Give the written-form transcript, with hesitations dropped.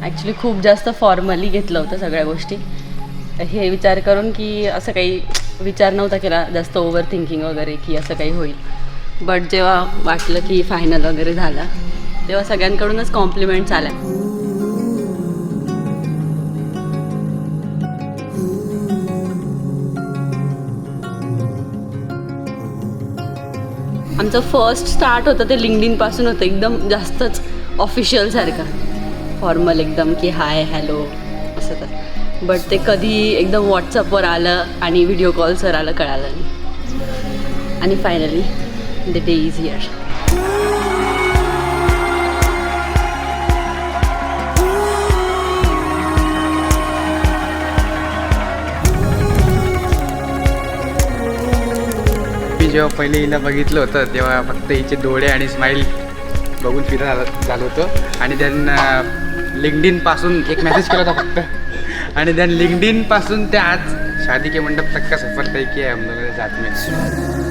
Actually खूप जास्त formally घेतलं होतं सगळ्या गोष्टी, हे विचार करून की असं काही विचार नव्हता केला जास्त ओव्हर थिंकिंग वगैरे की असं काही होईल. बट जेव्हा वाटलं की फायनल वगैरे झाला तेव्हा सगळ्यांकडूनच कॉम्प्लिमेंट्स आल्या. आमचं फर्स्ट स्टार्ट होतं ते लिंक्डइनपासून होतं, एकदम जास्तच ऑफिशियल सारखं फॉर्मल एकदम की हाय हॅलो असं तर. बट ते कधी एकदम व्हॉट्सअपवर आलं आणि व्हिडिओ कॉल्सवर आलं कळालं नाही. आणि finally the day is here. जेव्हा पहिले हिला बघितलं होतं तेव्हा फक्त हिचे डोळे आणि स्माईल बघून फिरत झालं होतं. आणि त्यांना लिंक्डइनपासून एक मेसेज केला होता फक्त. आणि त्यानं लिंक्डइनपासून ते आज शादी के मंडप तक का सफर तय किया है हम लोगों ने साथ में.